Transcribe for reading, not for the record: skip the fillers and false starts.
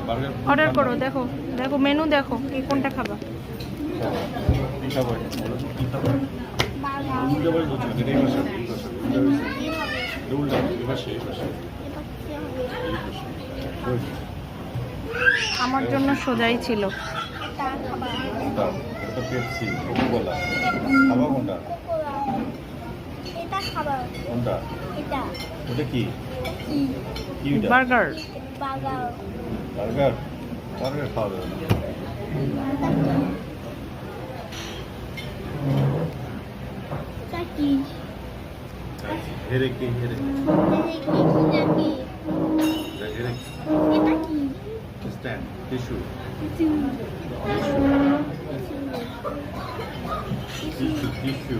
Order করো, দেখো দেখো মেনু দেখো কি কোনটা খাবা। কি খাবো বলো তো, কি খাবো? উল্টা বাড়ি বলছো না, এই পাশে এই পাশে উল্টা বাড়ি উল্টা এই পাশে এই পাশে এই পাশে ওই আমার জন্য সোজাই ছিল। কোনটা? এটা পেপসি, কোকা-কোলা। খাবা কোনটা? এটা খাবার কোনটা? এটা ওটা কি? কি কি ওটা? বার্গার। বাগাও বার্গার? বার্গার খাওয়া যাবে না। এটা কি হেরে কি হেরে? এটা কি এটা হেরে এটা কি স্ট্যান্ড টিস্যু কিছু টিস্যু টিস্যু